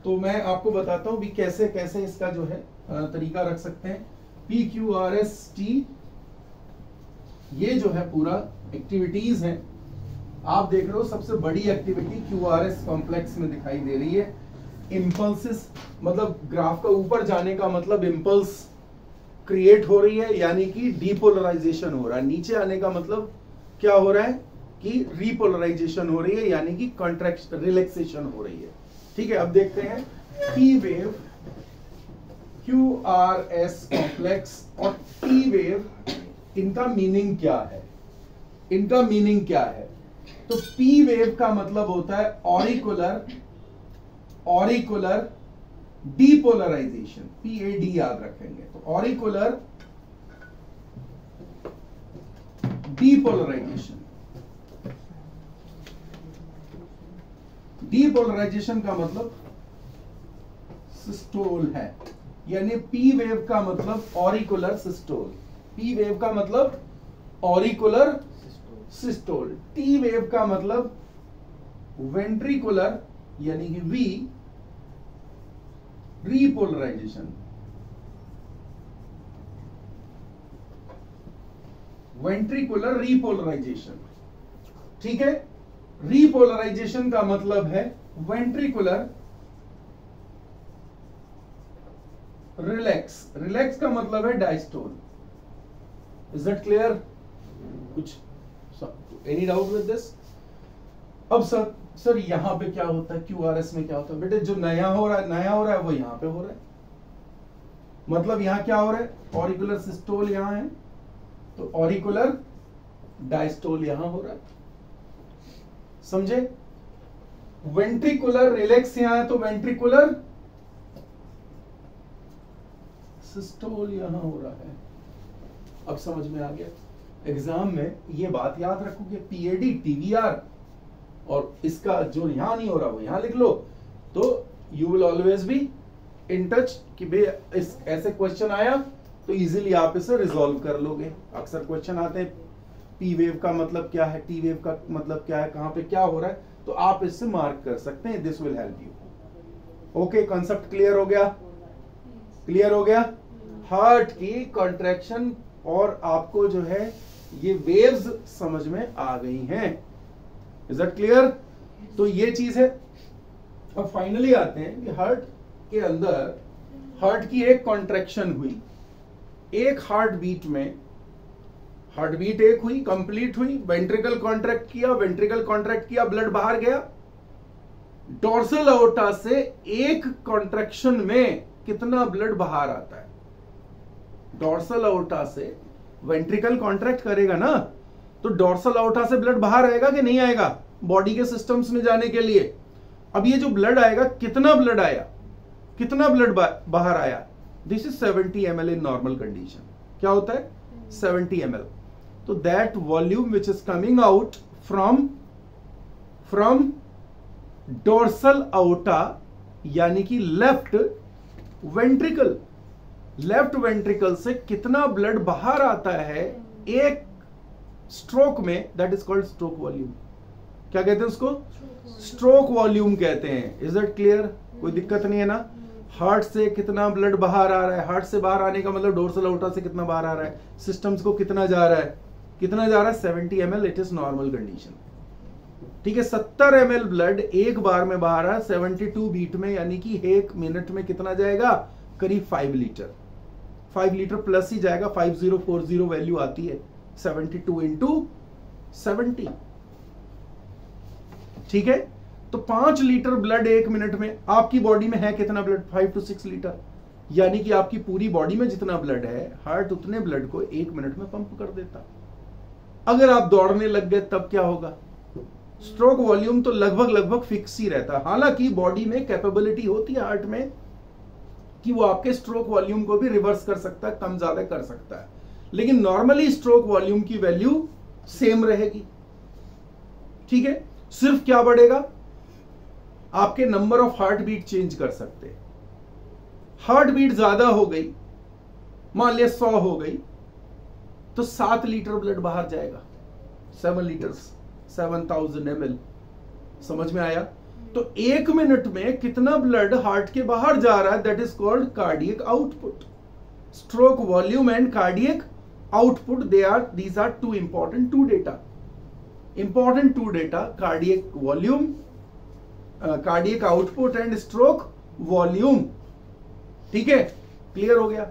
तो मैं आपको बताता हूं भी कैसे कैसे इसका जो है तरीका रख सकते हैं। PQRST ये जो है पूरा एक्टिविटीज हैं, आप देख रहे हो सबसे बड़ी एक्टिविटी QRS कॉम्प्लेक्स में दिखाई दे रही है। इंपल्सिस, मतलब ग्राफ का ऊपर जाने का मतलब इंपल्स क्रिएट हो रही है, यानी कि डीपोलराइजेशन हो रहा है। नीचे आने का मतलब क्या हो रहा है कि रीपोलराइजेशन हो रही है, यानी कि कॉन्ट्रैक्शन, रिलैक्सेशन हो रही है। ठीक है, अब देखते हैं P वेव, QRS कॉम्प्लेक्स और T वेव, इनका मीनिंग क्या है, इनका मीनिंग क्या है। तो P वेव का मतलब होता है ऑरिकुलर डीपोलराइजेशन, PAD याद रखेंगे। तो ऑरिकुलर डीपोलराइजेशन, डीपोलराइजेशन का मतलब सिस्टोल है, यानी P वेव का मतलब ऑरिकुलर सिस्टोल, P वेव का मतलब ऑरिकुलर सिस्टोल, T वेव का मतलब वेंट्रिकुलर यानी कि V रीपोलराइजेशन, वेंट्रिकुलर रीपोलराइजेशन। ठीक है, रीपोलराइजेशन का मतलब है वेंट्रिकुलर रिलैक्स, रिलैक्स का मतलब है डायस्टोल। Is that clear? कुछ एनी डाउट विद दिस? अब सर यहां पे क्या होता है, QRS में क्या होता है? बेटे जो नया हो रहा है वो यहां पे हो रहा है। मतलब यहां क्या हो रहा है, ऑरिकुलर सिस्टोल यहां है तो ऑरिकुलर डायस्टोल यहां हो रहा है, समझे? वेंट्रिकुलर रिलैक्स यहां है तो वेंट्रिकुलर सिस्टोल यहां हो रहा है। अब समझ में आ गया? एग्जाम में ये बात याद रखोगे, PAD TVR, और इसका जो यहां नहीं हो रहा वो यहां लिख लो, तो you will always be in touch कि भाई इस ऐसे क्वेश्चन आया तो इजीली आप इसे रिजॉल्व कर लोगे। अक्सर क्वेश्चन आते हैं P वेव का मतलब क्या है, T वेव का मतलब क्या है, कहां पे क्या हो रहा है, तो आप इससे मार्क कर सकते हैं। This will help you. Okay, concept clear हो गया? क्लियर हो गया? हार्ट की कॉन्ट्रैक्शन और आपको जो है ये वेव्स समझ में आ गई हैं। Is that clear? तो ये चीज है। अब फाइनली आते हैं कि हार्ट के अंदर, हार्ट की एक कॉन्ट्रैक्शन हुई, एक हार्ट बीट में, हार्ट बीट एक हुई, कंप्लीट हुई, वेंट्रिकल कॉन्ट्रैक्ट किया, ब्लड बाहर गया, डोर्सल अओर्टा से एक कॉन्ट्रैक्शन में कितना ब्लड बाहर आता है। डोर्सल अओर्टा से वेंट्रिकल कॉन्ट्रैक्ट करेगा ना, तो डोर्सल अओर्टा से ब्लड बाहर आएगा कि नहीं आएगा बॉडी के सिस्टम्स में जाने के लिए। अब ये जो ब्लड आएगा, कितना ब्लड आया, कितना ब्लड बाहर आया, this is 70 ml in normal condition. क्या होता है 70 ml। तो that volume which is coming out from dorsal aorta यानी कि लेफ्ट वेंट्रिकल से कितना ब्लड बाहर आता है एक स्ट्रोक में, that is called stroke volume. क्या कहते हैं उसको, स्ट्रोक वॉल्यूम कहते हैं। Is that clear? कोई दिक्कत नहीं है ना। हार्ट से कितना ब्लड बाहर आ रहा है, हार्ट से बाहर आने का मतलब डोर्सल अओर्टा से कितना बाहर आ रहा है, सिस्टम्स को कितना जा रहा है, 70 ml, it is normal condition. ठीक है, 70 ml ब्लड एक बार में बाहर आ 72 बीट में, यानी कि 1 मिनट में कितना जाएगा, करीब 5 लीटर। 5 लीटर प्लस ही जाएगा, 5040 वैल्यू आती है 72 इंटू 70। ठीक है, तो 5 लीटर ब्लड 1 मिनट में। आपकी बॉडी में है कितना ब्लड, 5 to 6 लीटर, यानी कि आपकी पूरी बॉडी में जितना ब्लड है, हार्ट उतने ब्लड को 1 मिनट में पंप कर देता। अगर आप दौड़ने लग गए तब क्या होगा, स्ट्रोक वॉल्यूम तो लगभग फिक्स ही रहता है। हालांकि बॉडी में कैपेबिलिटी होती है हार्ट में कि वो आपके स्ट्रोक वॉल्यूम को भी रिवर्स कर सकता है, कम ज्यादा कर सकता है, लेकिन नॉर्मली स्ट्रोक वॉल्यूम की वैल्यू सेम रहेगी। ठीक है, सिर्फ क्या बढ़ेगा, आपके number of heart beat change कर सकते हैं। हार्ट बीट ज्यादा हो गई, मान लिया 100 हो गई, तो 7 लीटर ब्लड बाहर जाएगा, 7 लीटर्स, 7000 ml। समझ में आया? तो 1 मिनट में कितना ब्लड हार्ट के बाहर जा रहा है, that is called cardiac output. Stroke volume and cardiac output, these are two important data, cardiac volume, cardiac output and stroke volume। ठीक है, क्लियर हो गया?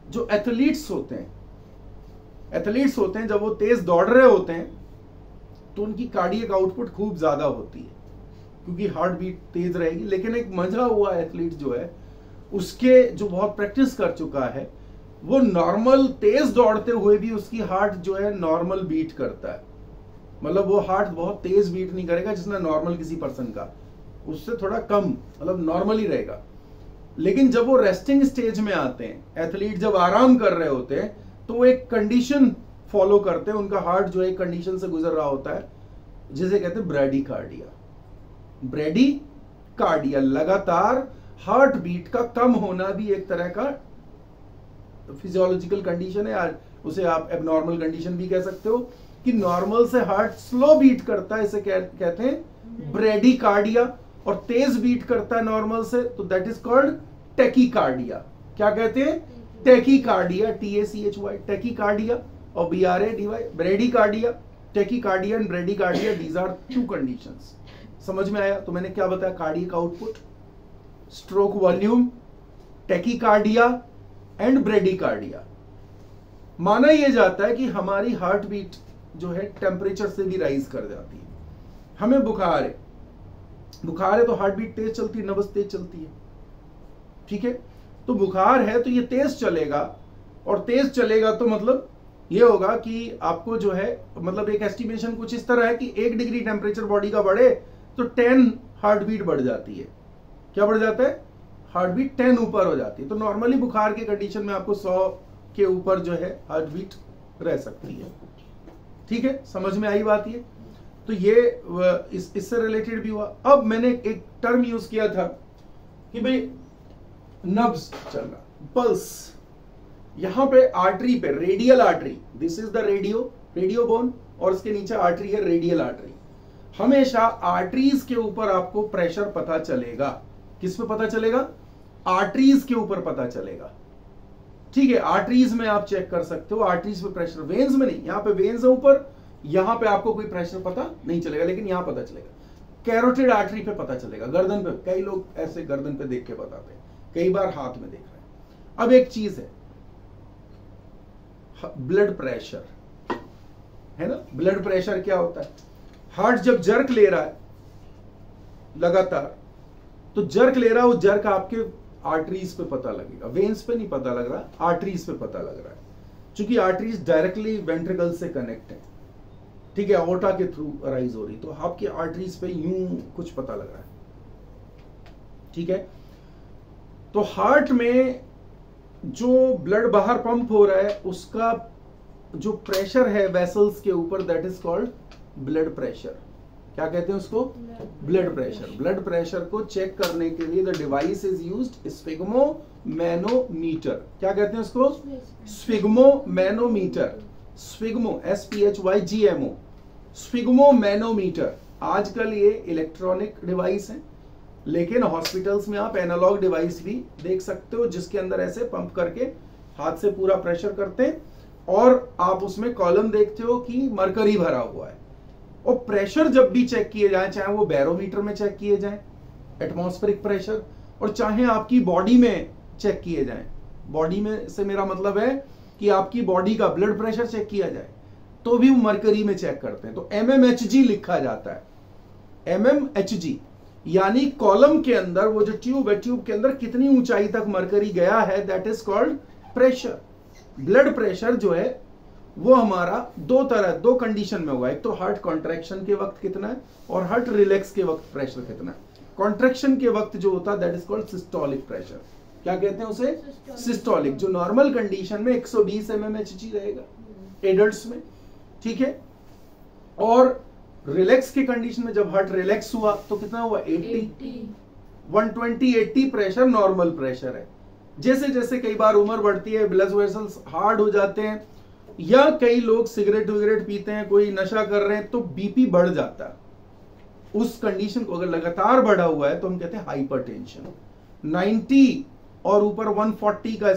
जो एथलीट्स होते हैं जब वो तेज दौड़ रहे होते हैं तो उनकी कार्डियक आउटपुट खूब ज्यादा होती है, क्योंकि हार्ट बीट तेज रहेगी। लेकिन एक मजा हुआ एथलीट जो है, उसके जो बहुत प्रैक्टिस कर चुका है, वो नॉर्मल तेज दौड़ते हुए भी उसकी हार्ट जो है नॉर्मल बीट करता है। मतलब वो हार्ट बहुत तेज बीट नहीं करेगा जितना नॉर्मल किसी पर्सन का, उससे थोड़ा कम, मतलब नॉर्मल ही रहेगा। लेकिन जब वो रेस्टिंग स्टेज में आते हैं, एथलीट जब आराम कर रहे होते हैं, तो वो एक कंडीशन फॉलो करते हैं, उनका हार्ट जो है एक कंडीशन से गुजर रहा होता है जिसे कहते हैं ब्रेडीकार्डिया। लगातार हार्ट बीट का कम होना भी एक तरह का फिजियोलॉजिकल कंडीशन है, यार उसे आप एबनॉर्मल कंडीशन भी कह सकते हो, कि नॉर्मल से हार्ट स्लो बीट करता है, इसे कहते हैं ब्रेडीकार्डिया, और तेज बीट करता है नॉर्मल से, तो दैट इज कॉल्ड टैकीकार्डिया। क्या कहते हैं, टैकीकार्डिया, TACHY, टैकीकार्डिया, और BRADY, bradycardia. Tachycardia and bradycardia, these are 2 conditions. समझ में आया? तो मैंने क्या बताया, cardiac output, stroke volume, tachycardia and bradycardia. माना यह जाता है कि हमारी हार्ट बीट जो है टेम्परेचर से भी राइज कर जाती है। हमें बुखार है तो हार्ट बीट तेज चलती है, नब्ज तेज चलती है। ठीक है, तो बुखार है तो ये तेज चलेगा, और तेज चलेगा तो मतलब ये होगा कि आपको जो है, मतलब एक एस्टिमेशन कुछ इस तरह है कि 1 डिग्री टेम्परेचर बॉडी का बढ़े तो 10 हार्ट बीट बढ़ जाती है। क्या बढ़ जाता है, हार्ट बीट 10 ऊपर हो जाती है। तो नॉर्मली बुखार के कंडीशन में आपको 100 के ऊपर जो है हार्ट बीट रह सकती है। ठीक है, समझ में आई बात? ये तो ये इससे रिलेटेड भी हुआ। अब मैंने एक टर्म यूज किया था कि भाई नब्ज चलना, पल्स, यहां पे आर्टरी पे, radial artery, this is the radio bone, और इसके नीचे आर्टरी है रेडियल आर्टरी। हमेशा आर्टरीज के ऊपर आपको प्रेशर पता चलेगा। किस पे पता चलेगा, आर्टरीज के ऊपर पता चलेगा। ठीक है, आर्टरीज में आप चेक कर सकते हो, आर्टरीज पे प्रेशर, वेन्स में नहीं। यहां पे वेन्स है ऊपर, यहां पे आपको कोई प्रेशर पता नहीं चलेगा, लेकिन यहां पता चलेगा। कैरोटिड आर्टरी पे पता चलेगा, गर्दन पे, कई लोग ऐसे गर्दन पे देख के बताते हैं, कई बार हाथ में देख रहे हैं। अब एक चीज है, ब्लड प्रेशर है ना। ब्लड प्रेशर क्या होता है, हार्ट जब जर्क ले रहा है लगातार, तो जर्क ले रहा है, वो जर्क आपके आर्टरीज पे पता लगेगा, वेन्स पे नहीं पता लग रहा, आर्टरीज पे पता लग रहा है, क्योंकि आर्टरीज डायरेक्टली वेंट्रिकल से कनेक्ट है, ठीक है, अओर्टा के थ्रू अराइज हो रही, तो आपकी आर्टरीज पे यूं कुछ पता लग रहा है, ठीक है। तो हार्ट में जो ब्लड बाहर पंप हो रहा है उसका जो प्रेशर है वेसल्स के ऊपर, that is called blood pressure. क्या कहते हैं उसको? Blood pressure. ब्लड प्रेशर को चेक करने के लिए the device is used sphygmomanometer. क्या कहते हैं उसको? स्फिग्मोमैनोमीटर। Sphygmo SPHYGMO, sphygmomanometer. आजकल ये इलेक्ट्रॉनिक डिवाइस है, लेकिन हॉस्पिटल्स में आप एनालॉग डिवाइस भी देख सकते हो, जिसके अंदर ऐसे पंप करके हाथ से पूरा प्रेशर करते हैं और आप उसमें कॉलम देखते हो कि मरकरी भरा हुआ है। और प्रेशर जब भी चेक किए जाए, चाहे वो बैरोमीटर में चेक किए जाए एटमॉस्फेरिक प्रेशर, और चाहे आपकी बॉडी में चेक किए जाए, बॉडी में से मेरा मतलब है कि आपकी बॉडी का ब्लड प्रेशर चेक किया जाए, तो भी वो मरकरी में चेक करते हैं। तो mmHg लिखा जाता है, mmHg, यानी कॉलम के अंदर वो जो ट्यूब है, ट्यूब के अंदर कितनी ऊंचाई तक मरकरी गया है, that is called pressure. Blood pressure जो है वो हमारा दो कंडीशन में होगा, एक तो हार्ट कॉन्ट्रैक्शन के वक्त कितना है और हार्ट रिलैक्स के वक्त प्रेशर कितना है। कॉन्ट्रैक्शन के वक्त जो होता है that is called systolic pressure. क्या कहते हैं उसे? सिस्टोलिक। जो नॉर्मल कंडीशन में 120 mmHg रहेगा एडल्ट्स में, ठीक है। और रिलैक्स की कंडीशन में जब हार्ट रिलैक्स हुआ तो कितना हुआ? 80। 120-80 प्रेशर नॉर्मल प्रेशर है। जैसे जैसे कई बार उम्र बढ़ती है, ब्लड वेसल्स हार्ड हो जाते हैं, या कई लोग सिगरेट वगैरह पीते हैं, कोई नशा कर रहे हैं, तो बीपी बढ़ जाता है। उस कंडीशन को अगर लगातार बढ़ा हुआ है तो हम कहते हैं हाइपरटेंशन। 90 और ऊपर 140 का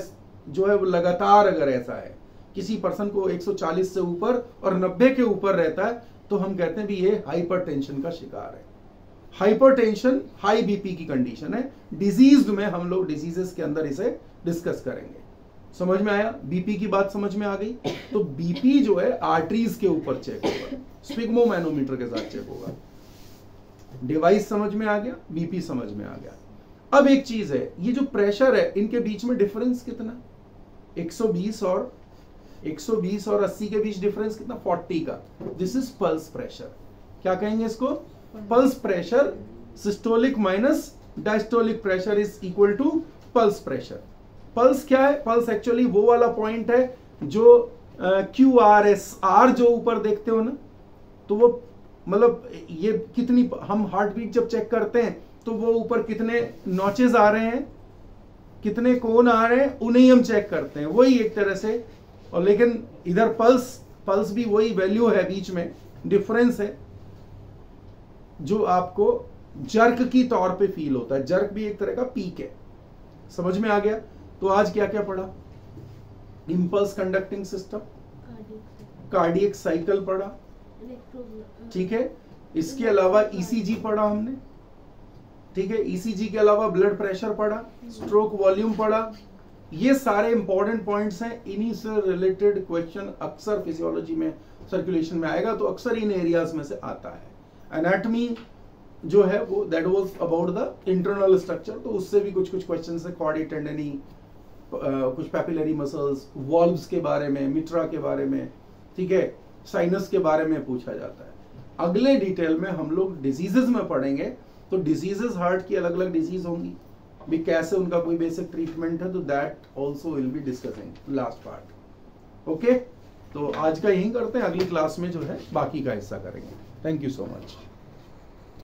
जो है वो लगातार अगर ऐसा है, किसी पर्सन को 140 से ऊपर और 90 के ऊपर रहता है, तो हम कहते हैं भी ये हाइपरटेंशन का शिकार है। हाइपरटेंशन हाई बीपी की कंडीशन है। डिजीज में हम लोग डिजीजेस के अंदर इसे डिस्कस करेंगे। समझ में आया? बीपी की बात समझ में आ गई। तो बीपी जो है आर्टरीज के ऊपर चेक होगा, स्फिग्मोमैनोमीटर के साथ चेक होगा। डिवाइस समझ में आ गया, बीपी समझ में आ गया। अब एक चीज है, ये जो प्रेशर है इनके बीच में डिफरेंस कितना? 120 और 80 के बीच डिफरेंस कितना? 40 का। This is pulse pressure. क्या कहेंगे इसको? Pulse pressure. Systolic minus diastolic pressure is equal to pulse pressure. Pulse क्या है? पल्स एक्चुअली वो वाला पॉइंट है जो QRS जो ऊपर देखते हो ना, तो वो मतलब ये कितनी, हम हार्ट बीट जब चेक करते हैं तो वो ऊपर कितने नॉचेस आ रहे हैं, कितने कोन आ रहे हैं, उन्हें हम चेक करते हैं, वही एक तरह से। और लेकिन इधर पल्स भी वही वैल्यू है, बीच में डिफरेंस है जो आपको जर्क की तौर पे फील होता है। जर्क भी एक तरह का पीक है। समझ में आ गया? तो आज क्या क्या पढ़ा? Impulse conducting system, cardiac cycle पढ़ा, ठीक है। इसके अलावा ECG पढ़ा हमने, ठीक है। ECG के अलावा ब्लड प्रेशर पढ़ा, स्ट्रोक वॉल्यूम पढ़ा। ये सारे इंपॉर्टेंट पॉइंट्स हैं। इन्हीं से रिलेटेड क्वेश्चन अक्सर फिजियोलॉजी में, सर्कुलेशन में आएगा, तो अक्सर इन एरियाज में से आता है। एनाटॉमी जो है वो that was about the internal structure, तो उससे भी कुछ क्वेश्चन है। कॉर्डी टेंडनी, कुछ पैपिलरी मसल्स, वॉल्व्स के बारे में, मिट्रा के बारे में, ठीक है, साइनस के बारे में पूछा जाता है। अगले डिटेल में हम लोग डिजीजेस में पढ़ेंगे, तो डिजीजेस हार्ट की अलग अलग डिजीज होंगी भी, कैसे उनका कोई बेसिक ट्रीटमेंट है, तो that also will be discussing last part. Okay, तो आज का यही करते हैं, अगली क्लास में जो है बाकी का हिस्सा करेंगे। Thank you so much.